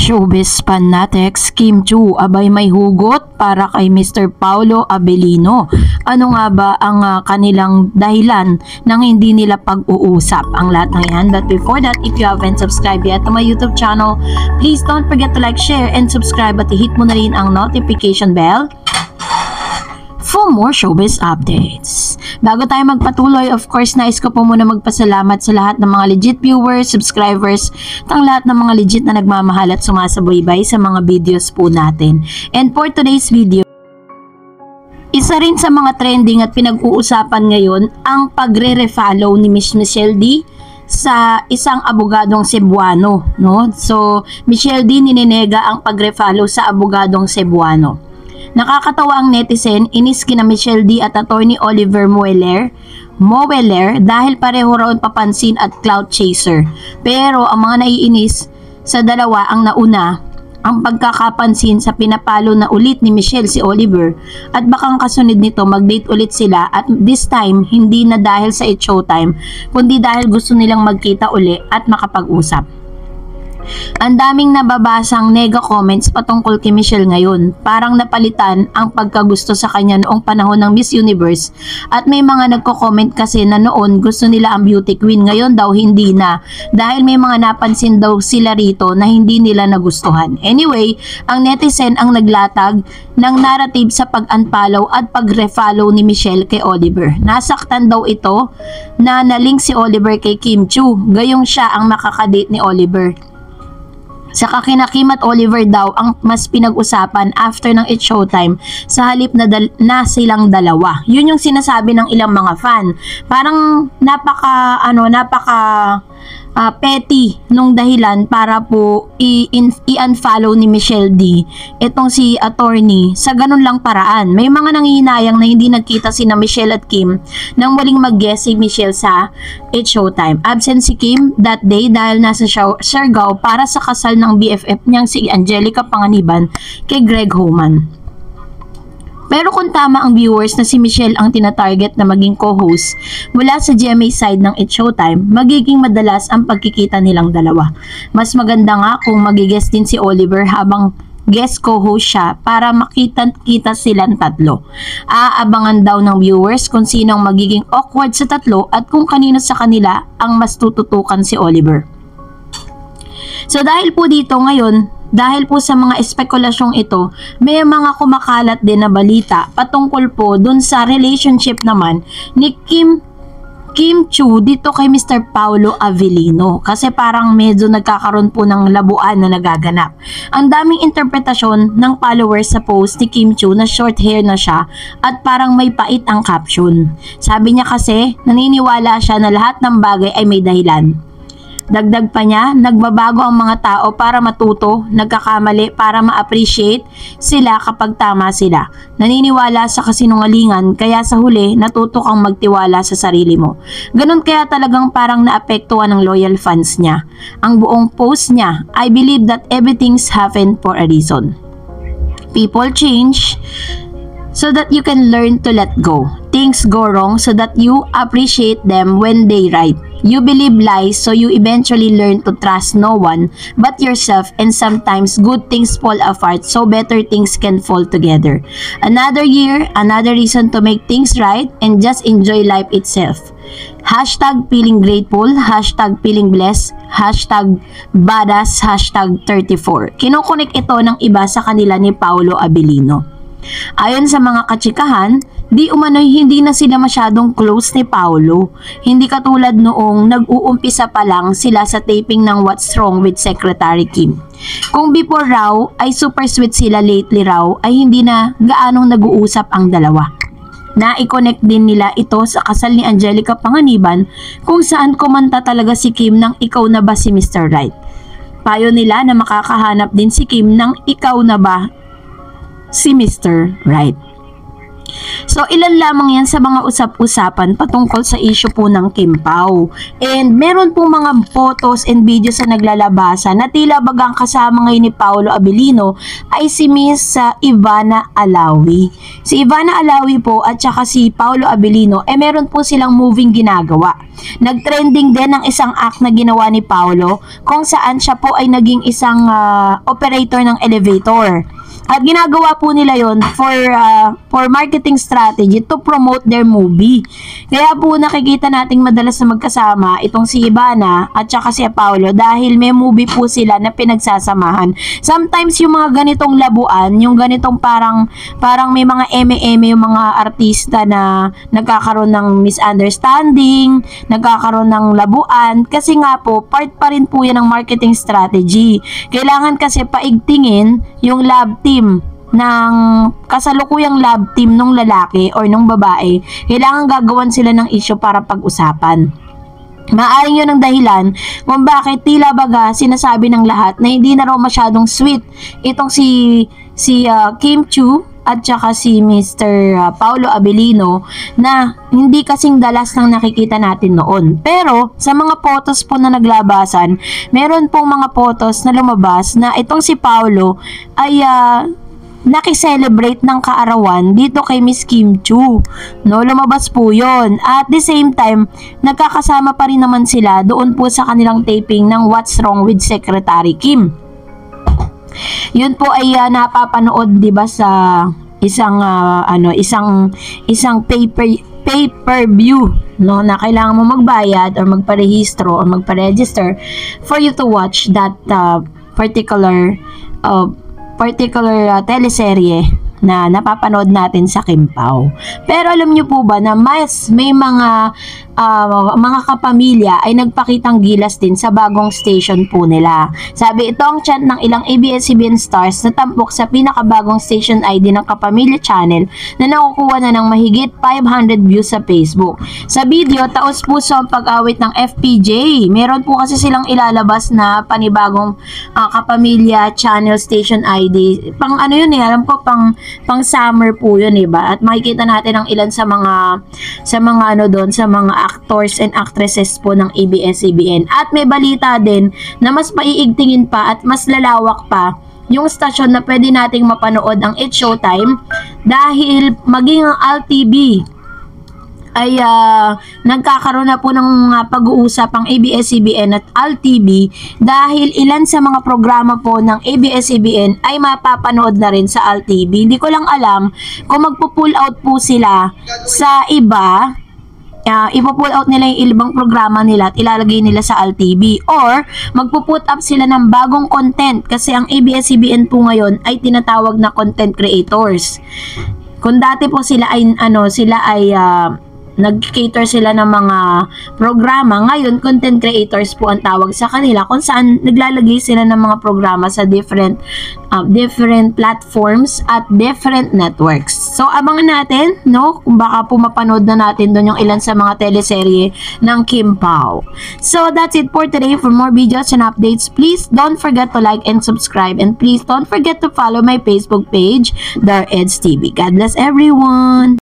Showbiz fanatics, Kim Chiu abay may hugot para kay Mr. Paolo Abilino. Ano nga ba ang kanilang dahilan nang hindi nila pag-uusap? Ang lahat ng yan. But before that, if you haven't subscribed yet to my YouTube channel, please don't forget to like, share, and subscribe at i-hit mo na rin ang notification bell for more showbiz updates. Bago tayo magpatuloy, of course, nais ko po muna magpasalamat sa lahat ng mga legit viewers, subscribers, at ang lahat ng mga legit na nagmamahal at sumasabaybay sa mga videos po natin. And for today's video, isa rin sa mga trending at pinag-uusapan ngayon ang pagre-refollow ni Miss Michelle D sa isang abogadong Cebuano, no? So, Michelle D nininega ang pagre-follow sa abogadong Cebuano. Nakakatawa ang netizen, inis kina Michelle D at attorney Oliver Moeller dahil pareho raw papansin at clout chaser. Pero ang mga naiinis sa dalawa ang nauna, ang pagkakapansin sa pinapalo na ulit ni Michelle si Oliver at bakang kasunod nito mag-date ulit sila at this time hindi na dahil sa It's Showtime kundi dahil gusto nilang magkita uli at makapag-usap. Ang daming nababasang nega comments patungkol kay Michelle ngayon. Parang napalitan ang pagkagusto sa kanya noong panahon ng Miss Universe at may mga nagko-comment kasi na noon gusto nila ang beauty queen, ngayon daw hindi na dahil may mga napansin daw sila rito na hindi nila nagustuhan. Anyway, ang netizen ang naglatag ng narrative sa pag-unfollow at pag-refollow ni Michelle kay Oliver. Nasaktan daw ito na nalink si Oliver kay Kim Chiu, gayong siya ang makakadate ni Oliver. Saka kina Kim at Oliver daw ang mas pinag-usapan after ng It's Showtime sa halip na silang dalawa. Yun yung sinasabi ng ilang mga fan. Parang napaka petty nung dahilan para po i-unfollow ni Michelle D itong si attorney sa ganun lang paraan. May mga nangihinayang na hindi nagkita sina Michelle at Kim nang muling mag-guest si Michelle sa It's Showtime. Absent si Kim that day dahil nasa Siargao para sa kasal ng BFF niyang si Angelica Panganiban kay Greg Homan. Pero kung tama ang viewers na si Michelle ang tinatarget na maging co-host mula sa GMA side ng It's Showtime, magiging madalas ang pagkikita nilang dalawa. Mas maganda nga kung magigest din si Oliver habang guest co-host siya para makita-kita silang tatlo. Aabangan daw ng viewers kung sino ang magiging awkward sa tatlo at kung kanino sa kanila ang mas tututukan si Oliver. So dahil po dito ngayon, dahil po sa mga espekulasyong ito, may mga kumakalat din na balita patungkol po dun sa relationship naman ni Kim Chiu dito kay Mr. Paolo Abilino. Kasi parang medyo nagkakaroon po ng labuan na nagaganap. Ang daming interpretasyon ng followers sa post ni Kim Chiu na short hair na siya at parang may pait ang caption. Sabi niya kasi naniniwala siya na lahat ng bagay ay may dahilan. Dagdag pa niya, nagbabago ang mga tao para matuto, nagkakamali para ma-appreciate sila kapag tama sila. Naniniwala sa kasinungalingan kaya sa huli natuto kang magtiwala sa sarili mo. Ganun kaya talagang parang naapektuhan ng loyal fans niya. Ang buong post niya, I believe that everything's happened for a reason. People change so that you can learn to let go. Things go wrong so that you appreciate them when they right. You believe lies so you eventually learn to trust no one but yourself, and sometimes good things fall apart so better things can fall together. Another year, another reason to make things right and just enjoy life itself. Hashtag feeling grateful, hashtag feeling blessed, hashtag badass, hashtag 34. Kinukunik ito ng iba sa kanila ni Paolo Abilino. Ayon sa mga katsikahan, di umano'y hindi na sila masyadong close ni Paolo. Hindi katulad noong nag-uumpisa pa lang sila sa taping ng What's Wrong with Secretary Kim. Kung before raw ay super sweet sila, lately raw ay hindi na gaanong nag-uusap ang dalawa. Na-i-connect din nila ito sa kasal ni Angelica Panganiban kung saan kumanta talaga si Kim ng Ikaw na ba si Mr. Right. Payo nila na makakahanap din si Kim ng Ikaw na ba si Mr. Right. So ilan lamang yan sa mga usap-usapan patungkol sa issue po ng Kim Pao. And meron po mga photos and videos na naglalabasan na tila bagang kasama ngayon ni Paolo Abilino ay si Miss Ivana Alawi. Si Ivana Alawi po at saka si Paolo Abilino meron po silang moving ginagawa. Nagtrending din ang isang act na ginawa ni Paolo kung saan siya po ay naging isang operator ng elevator. At ginagawa po nila yon for marketing strategy to promote their movie. Kaya po nakikita nating madalas na magkasama itong si Ivana at saka si Paolo dahil may movie po sila na pinagsasamahan. Sometimes yung mga ganitong labuan, yung ganitong parang may mga eme-eme yung mga artista na nagkakaroon ng misunderstanding, nagkakaroon ng labuan, kasi nga po part pa rin po yan ng marketing strategy. Kailangan kasi paigtingin yung love team ng kasalukuyang love team nung lalaki or nung babae. Kailangan gagawan sila ng issue para pag-usapan. Maaaring yun ang dahilan kung bakit tila baga sinasabi ng lahat na hindi na raw masyadong sweet itong si Kim Chiu at saka si Mr. Paolo Abilino, na hindi kasing dalas ng nakikita natin noon. Pero sa mga photos po na naglabasan, meron pong mga photos na lumabas na itong si Paolo ay nakiselebrate ng kaarawan dito kay Miss Kim Chiu. No, lumabas po yun. At the same time, nagkakasama pa rin naman sila doon po sa kanilang taping ng What's Wrong with Secretary Kim. Yun po ay napapanood, 'di ba, sa isang pay-per-view, no, na kailangan mo magbayad or magparehistro or magpa-register for you to watch that particular teleserye na napapanood natin sa Kim Pao. Pero alam niyo po ba na may mga kapamilya ay nagpakitang gilas din sa bagong station po nila. Sabi, ito ang chant ng ilang ABS-CBN stars na tampok sa pinakabagong station ID ng Kapamilya Channel na nakukuha na ng mahigit 500 views sa Facebook. Sa video, taos puso ang pag-awit ng FPJ. Meron po kasi silang ilalabas na panibagong Kapamilya Channel station ID. Pang ano yun alam ko pang summer po yun, ba? At makikita natin ang ilan sa mga actors and actresses po ng ABS-CBN. At may balita din na mas maiigtingin pa at mas lalawak pa yung stasyon na pwede nating mapanood ang It's Showtime, dahil maging ang ALTV ay nagkakaroon na po ng pag-uusap ang ABS-CBN at ALTV dahil ilan sa mga programa po ng ABS-CBN ay mapapanood na rin sa ALTV. Hindi ko lang alam kung magpo-pull out po sila sa iba, ipo-pull out nila yung ibang programa nila at ilalagay nila sa ALTV, or magpo-put up sila ng bagong content, kasi ang ABS-CBN po ngayon ay tinatawag na content creators. Kung dati po sila ay nag-cater sila ng mga programa, ngayon content creators po ang tawag sa kanila, kung saan naglalagay sila ng mga programa sa different platforms at different networks. So abangan natin, no, kung baka po mapanood na natin doon yung ilan sa mga teleserye ng Kim Pao. So that's it for today. For more videos and updates, please don't forget to like and subscribe, and please don't forget to follow my Facebook page, DarEdsTV. God bless everyone!